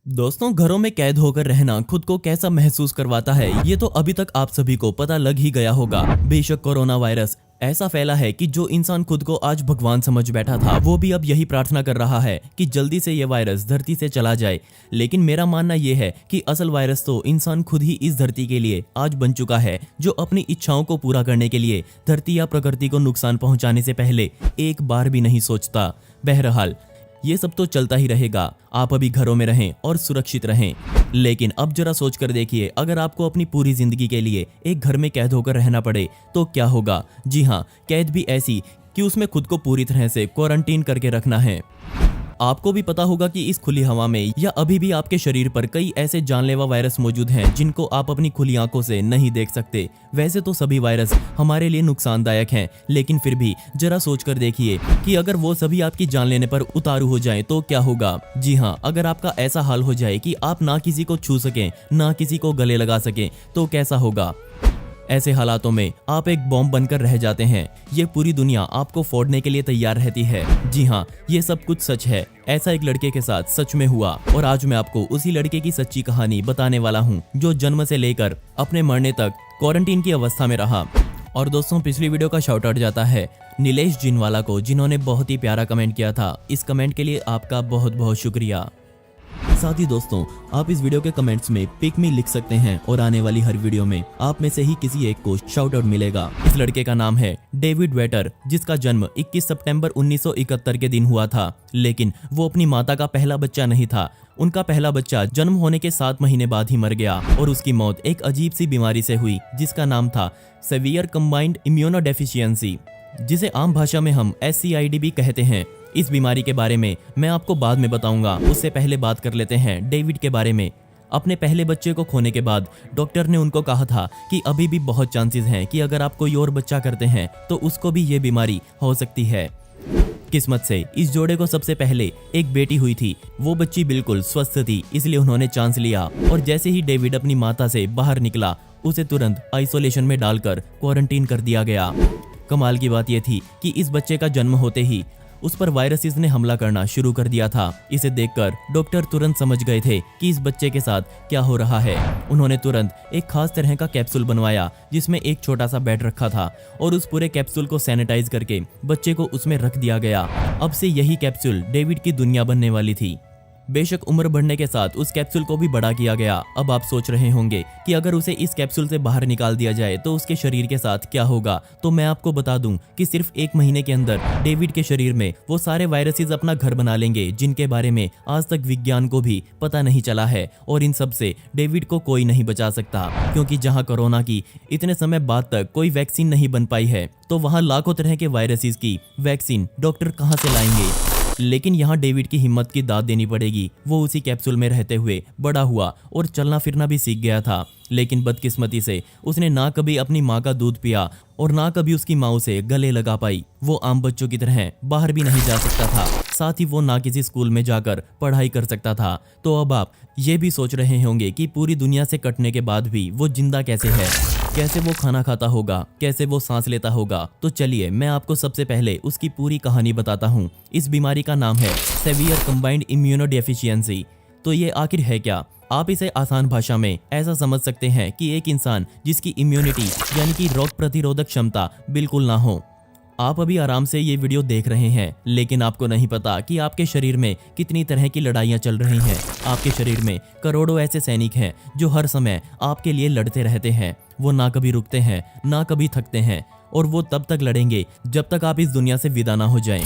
दोस्तों, घरों में कैद होकर रहना खुद को कैसा महसूस करवाता है, ये तो अभी तक आप सभी को पता लग ही गया होगा। बेशक कोरोना वायरस ऐसा फैला है कि जो इंसान खुद को आज भगवान समझ बैठा था, वो भी अब यही प्रार्थना कर रहा है कि जल्दी से ये वायरस धरती से चला जाए। लेकिन मेरा मानना ये है कि असल वायरस तो इंसान खुद ही इस धरती के लिए आज बन चुका है, जो अपनी इच्छाओं को पूरा करने के लिए धरती या प्रकृति को नुकसान पहुंचाने से पहले एक बार भी नहीं सोचता। बहरहाल ये सब तो चलता ही रहेगा। आप अभी घरों में रहें और सुरक्षित रहें। लेकिन अब जरा सोच कर देखिए, अगर आपको अपनी पूरी जिंदगी के लिए एक घर में कैद होकर रहना पड़े तो क्या होगा। जी हाँ, कैद भी ऐसी कि उसमें खुद को पूरी तरह से क्वारंटीन करके रखना है। आपको भी पता होगा कि इस खुली हवा में या अभी भी आपके शरीर पर कई ऐसे जानलेवा वायरस मौजूद हैं जिनको आप अपनी खुली आंखों से नहीं देख सकते। वैसे तो सभी वायरस हमारे लिए नुकसानदायक हैं, लेकिन फिर भी जरा सोचकर देखिए कि अगर वो सभी आपकी जान लेने पर उतारू हो जाएं तो क्या होगा। जी हाँ, अगर आपका ऐसा हाल हो जाए कि आप ना किसी को छू सकें, ना किसी को गले लगा सकें, तो कैसा होगा। ऐसे हालातों में आप एक बॉम्ब बनकर रह जाते हैं। ये पूरी दुनिया आपको फोड़ने के लिए तैयार रहती है। जी हाँ, ये सब कुछ सच है। ऐसा एक लड़के के साथ सच में हुआ और आज मैं आपको उसी लड़के की सच्ची कहानी बताने वाला हूँ, जो जन्म से लेकर अपने मरने तक क्वारंटीन की अवस्था में रहा। और दोस्तों, पिछली वीडियो का शाउट आउट जाता है नीलेश जिनवाला को, जिन्होंने बहुत ही प्यारा कमेंट किया था। इस कमेंट के लिए आपका बहुत बहुत शुक्रिया। साथ ही दोस्तों, आप इस वीडियो के कमेंट्स में पिक मी लिख सकते हैं और आने वाली हर वीडियो में आप में से ही किसी एक को शाउट आउट मिलेगा। इस लड़के का नाम है डेविड वेटर, जिसका जन्म 21 सितंबर 1971 के दिन हुआ था। लेकिन वो अपनी माता का पहला बच्चा नहीं था। उनका पहला बच्चा जन्म होने के 7 महीने बाद ही मर गया और उसकी मौत एक अजीब सी बीमारी से हुई, जिसका नाम था सेवियर कंबाइंड इम्यूनोडेफिशिएंसी, जिसे आम भाषा में हम SCID भी कहते हैं। इस बीमारी के बारे में मैं आपको बाद में बताऊंगा। उससे पहले बात कर लेते हैं डेविड के बारे में। अपने पहले बच्चे को खोने के बाद डॉक्टर ने उनको कहा था कि अभी भी बहुत चांसेस हैं कि अगर आप कोई और बच्चा करते हैं तो उसको भी ये बीमारी हो सकती है। किस्मत से इस जोड़े को सबसे पहले एक बेटी हुई थी। वो बच्ची बिल्कुल स्वस्थ थी, इसलिए उन्होंने चांस लिया और जैसे ही डेविड अपनी माता से बाहर निकला, उसे तुरंत आइसोलेशन में डालकर क्वारंटीन कर दिया गया। कमाल की बात यह थी कि इस बच्चे का जन्म होते ही उस पर वायरसेस ने हमला करना शुरू कर दिया था। इसे देखकर डॉक्टर तुरंत समझ गए थे कि इस बच्चे के साथ क्या हो रहा है। उन्होंने तुरंत एक खास तरह का कैप्सूल बनवाया, जिसमें एक छोटा सा बेड रखा था और उस पूरे कैप्सूल को सैनिटाइज करके बच्चे को उसमें रख दिया गया। अब से यही कैप्सूल डेविड की दुनिया बनने वाली थी। बेशक उम्र बढ़ने के साथ उस कैप्सूल को भी बड़ा किया गया। अब आप सोच रहे होंगे कि अगर उसे इस कैप्सूल से बाहर निकाल दिया जाए तो उसके शरीर के साथ क्या होगा। तो मैं आपको बता दूं कि सिर्फ 1 महीने के अंदर डेविड के शरीर में वो सारे वायरसेस अपना घर बना लेंगे, जिनके बारे में आज तक विज्ञान को भी पता नहीं चला है। और इन सब से डेविड को कोई नहीं बचा सकता, क्योंकि जहां कोरोना की इतने समय बाद तक कोई वैक्सीन नहीं बन पाई है, तो वहां लाखों तरह के वायरसेस की वैक्सीन डॉक्टर कहां से लाएंगे। लेकिन यहाँ डेविड की हिम्मत की दाद देनी पड़ेगी। वो उसी कैप्सूल में रहते हुए बड़ा हुआ और चलना फिरना भी सीख गया था। लेकिन बदकिस्मती से उसने ना कभी अपनी माँ का दूध पिया और ना कभी उसकी माँ उसे गले लगा पाई। वो आम बच्चों की तरह बाहर भी नहीं जा सकता था, साथ ही वो ना किसी स्कूल में जाकर पढ़ाई कर सकता था। तो अब आप ये भी सोच रहे होंगे कि पूरी दुनिया से कटने के बाद भी वो जिंदा कैसे है, कैसे वो खाना खाता होगा, कैसे वो सांस लेता होगा। तो चलिए मैं आपको सबसे पहले उसकी पूरी कहानी बताता हूँ। इस बीमारी का नाम है सेवियर कंबाइंड इम्यूनोडेफिशिएंसी। तो ये आखिर है क्या। आप इसे आसान भाषा में ऐसा समझ सकते हैं कि एक इंसान जिसकी इम्यूनिटी यानी कि रोग प्रतिरोधक क्षमता बिल्कुल ना हो। आप अभी आराम से ये वीडियो देख रहे हैं, लेकिन आपको नहीं पता कि आपके शरीर में कितनी तरह की लड़ाइयाँ चल रही हैं। आपके शरीर में करोड़ों ऐसे सैनिक हैं जो हर समय आपके लिए लड़ते रहते हैं। वो ना कभी रुकते हैं, ना कभी थकते हैं, और वो तब तक लड़ेंगे जब तक आप इस दुनिया से विदा ना हो जाएं।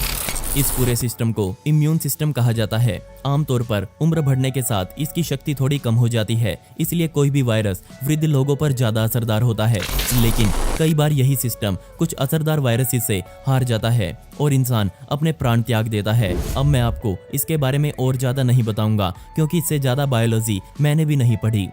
इस पूरे सिस्टम को इम्यून सिस्टम कहा जाता है। आमतौर पर उम्र बढ़ने के साथ इसकी शक्ति थोड़ी कम हो जाती है, इसलिए कोई भी वायरस वृद्ध लोगों पर ज्यादा असरदार होता है। लेकिन कई बार यही सिस्टम कुछ असरदार वायरस से हार जाता है और इंसान अपने प्राण त्याग देता है। अब मैं आपको इसके बारे में और ज्यादा नहीं बताऊंगा, क्योंकि इससे ज्यादा बायोलॉजी मैंने भी नहीं पढ़ी।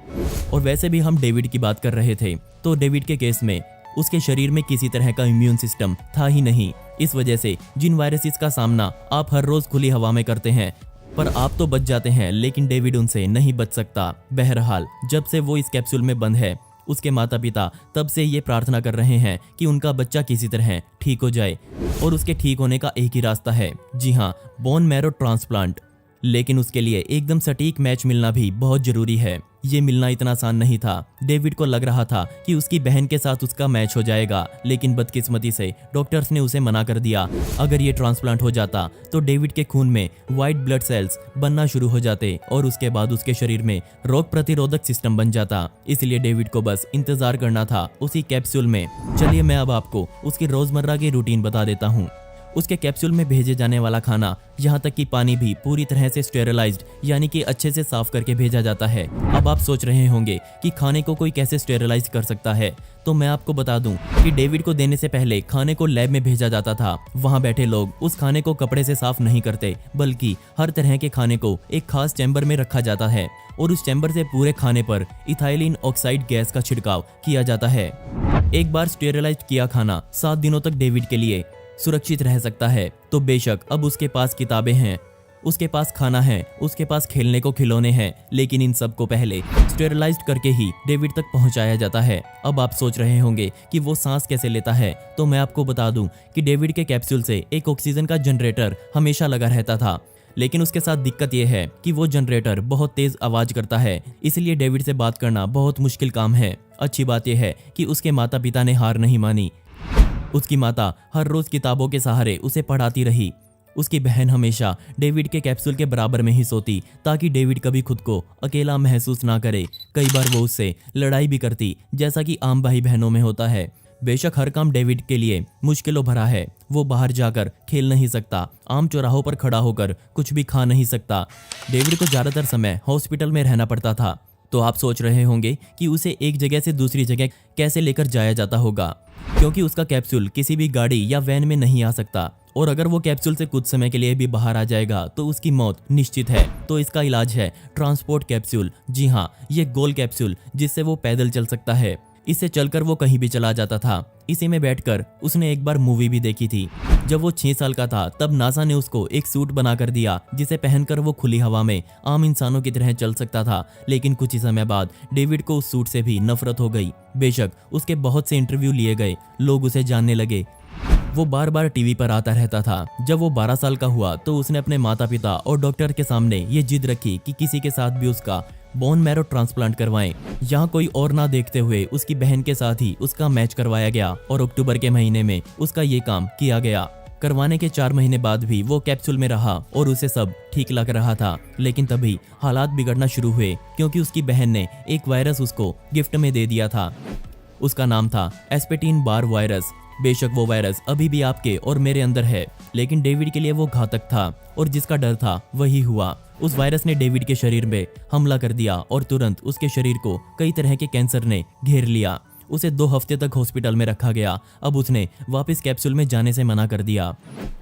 और वैसे भी हम डेविड की बात कर रहे थे, तो डेविड के केस में उसके शरीर में किसी तरह का इम्यून सिस्टम था ही नहीं। इस वजह से जिन वायरसेस का सामना आप हर रोज खुली हवा में करते हैं, पर आप तो बच जाते हैं, लेकिन डेविड उनसे नहीं बच सकता। बहरहाल जब से वो इस कैप्सूल में बंद है, उसके माता पिता तब से ये प्रार्थना कर रहे हैं कि उनका बच्चा किसी तरह ठीक हो जाए, और उसके ठीक होने का एक ही रास्ता है। जी हाँ, बोन मैरो ट्रांसप्लांट। लेकिन उसके लिए एकदम सटीक मैच मिलना भी बहुत जरूरी है। ये मिलना इतना आसान नहीं था। डेविड को लग रहा था कि उसकी बहन के साथ उसका मैच हो जाएगा, लेकिन बदकिस्मती से डॉक्टर्स ने उसे मना कर दिया। अगर ये ट्रांसप्लांट हो जाता तो डेविड के खून में व्हाइट ब्लड सेल्स बनना शुरू हो जाते और उसके बाद उसके शरीर में रोग प्रतिरोधक सिस्टम बन जाता। इसलिए डेविड को बस इंतजार करना था उसी कैप्सूल में। चलिए मैं अब आपको उसकी रोजमर्रा की रूटीन बता देता हूँ। उसके कैप्सूल में भेजे जाने वाला खाना, यहाँ तक कि पानी भी पूरी तरह से स्टेरिलाइज्ड यानी कि अच्छे से साफ करके भेजा जाता है। अब आप सोच रहे होंगे कि खाने को कोई कैसे स्टेरिलाइज कर सकता है, तो मैं आपको बता दूं कि डेविड को देने से पहले खाने को लैब में भेजा जाता था। वहां बैठे लोग उस खाने को कपड़े से साफ नहीं करते, बल्कि हर तरह के खाने को एक खास चैम्बर में रखा जाता है और उस चैम्बर से पूरे खाने पर इथाइलिन ऑक्साइड गैस का छिड़काव किया जाता है। एक बार स्टेरिलाइज किया खाना 7 दिनों तक डेविड के लिए सुरक्षित रह सकता है। तो बेशक अब उसके पास किताबें हैं, उसके पास खाना है, उसके पास खेलने को खिलौने हैं, लेकिन इन सब को पहले स्टेरिलाइज्ड करके ही डेविड तक पहुंचाया जाता है। अब आप सोच रहे होंगे कि वो सांस कैसे लेता है, तो मैं आपको बता दूं कि डेविड के कैप्सूल से एक ऑक्सीजन का जनरेटर हमेशा लगा रहता था। लेकिन उसके साथ दिक्कत यह है कि वो जनरेटर बहुत तेज आवाज करता है, इसलिए डेविड से बात करना बहुत मुश्किल काम है। अच्छी बात यह है कि उसके माता पिता ने हार नहीं मानी। उसकी माता हर रोज किताबों के सहारे उसे पढ़ाती रही। उसकी बहन हमेशा डेविड के कैप्सूल के बराबर में ही सोती, ताकि डेविड कभी खुद को अकेला महसूस ना करे। कई बार वो उससे लड़ाई भी करती, जैसा कि आम भाई बहनों में होता है। बेशक हर काम डेविड के लिए मुश्किलों भरा है। वो बाहर जाकर खेल नहीं सकता, आम चौराहों पर खड़ा होकर कुछ भी खा नहीं सकता। डेविड को ज्यादातर समय हॉस्पिटल में रहना पड़ता था। तो आप सोच रहे होंगे कि उसे एक जगह से दूसरी जगह कैसे लेकर जाया जाता होगा, क्योंकि उसका कैप्सूल किसी भी गाड़ी या वैन में नहीं आ सकता, और अगर वो कैप्सूल से कुछ समय के लिए भी बाहर आ जाएगा तो उसकी मौत निश्चित है। तो इसका इलाज है ट्रांसपोर्ट कैप्सूल। जी हाँ, ये गोल कैप्सूल जिससे वो पैदल चल सकता है। इससे चलकर वो कहीं भी चला जाता था। इसी में बैठकर उसने एक बार मूवी भी देखी थी। जब वो 6 साल का था तब नासा ने उसको एक सूट बनाकर दिया, जिसे पहनकर वो खुली हवा में आम इंसानों की तरह चल सकता था। लेकिन कुछ ही समय बाद डेविड को उस सूट से भी नफरत हो गई। बेशक उसके बहुत से इंटरव्यू लिए गए, लोग उसे जानने लगे। वो बार बार टीवी पर आता रहता था। जब वो 12 साल का हुआ तो उसने अपने माता पिता और डॉक्टर के सामने ये जिद रखी कि किसी के साथ भी उसका बोन मैरो ट्रांसप्लांट करवाएं। यहाँ कोई और ना देखते हुए उसकी बहन के साथ ही उसका मैच करवाया गया और अक्टूबर के महीने में उसका ये काम किया गया। करवाने के 4 महीने बाद भी वो कैप्सूल में रहा और उसे सब ठीक लग रहा था। लेकिन तभी हालात बिगड़ना शुरू हुए, क्योंकि उसकी बहन ने एक वायरस उसको गिफ्ट में दे दिया था। उसका नाम था एस्पेटीन बार वायरस। बेशक वो वायरस अभी भी आपके और मेरे अंदर है, लेकिन डेविड के लिए वो घातक था और जिसका डर था वही हुआ। उस वायरस ने डेविड के शरीर में हमला कर दिया और तुरंत उसके शरीर को कई तरह के कैंसर ने घेर लिया। उसे 2 हफ्ते तक हॉस्पिटल में रखा गया। अब उसने वापस कैप्सूल में जाने से मना कर दिया।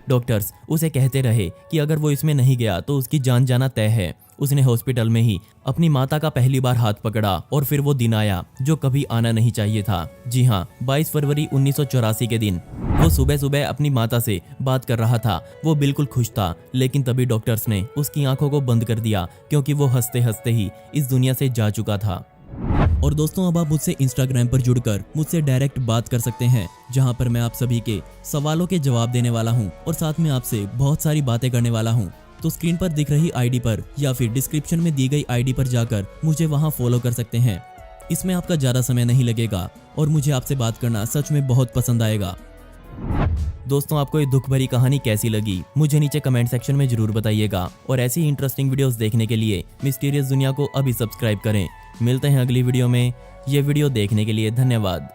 डॉक्टर्स उसे कहते रहे कि अगर वो इसमें नहीं गया तो उसकी जान जाना तय है। उसने हॉस्पिटल में ही अपनी माता का पहली बार हाथ पकड़ा और फिर वो दिन आया जो कभी आना नहीं चाहिए था। जी हाँ, 22 फरवरी 1984 के दिन वो सुबह सुबह अपनी माता से बात कर रहा था। वो बिल्कुल खुश था, लेकिन तभी डॉक्टर्स ने उसकी आंखों को बंद कर दिया, क्योंकि वो हंसते हंसते ही इस दुनिया से जा चुका था। और दोस्तों, अब आप मुझसे इंस्टाग्राम पर जुड़कर मुझसे डायरेक्ट बात कर सकते हैं, जहां पर मैं आप सभी के सवालों के जवाब देने वाला हूं और साथ में आपसे बहुत सारी बातें करने वाला हूं। तो स्क्रीन पर दिख रही आईडी पर या फिर डिस्क्रिप्शन में दी गई आईडी पर जाकर मुझे वहां फॉलो कर सकते हैं। इसमें आपका ज़्यादा समय नहीं लगेगा और मुझे आपसे बात करना सच में बहुत पसंद आएगा। दोस्तों, आपको ये दुख भरी कहानी कैसी लगी मुझे नीचे कमेंट सेक्शन में जरूर बताइएगा, और ऐसी ही इंटरेस्टिंग वीडियोस देखने के लिए मिस्टीरियस दुनिया को अभी सब्सक्राइब करें। मिलते हैं अगली वीडियो में। ये वीडियो देखने के लिए धन्यवाद।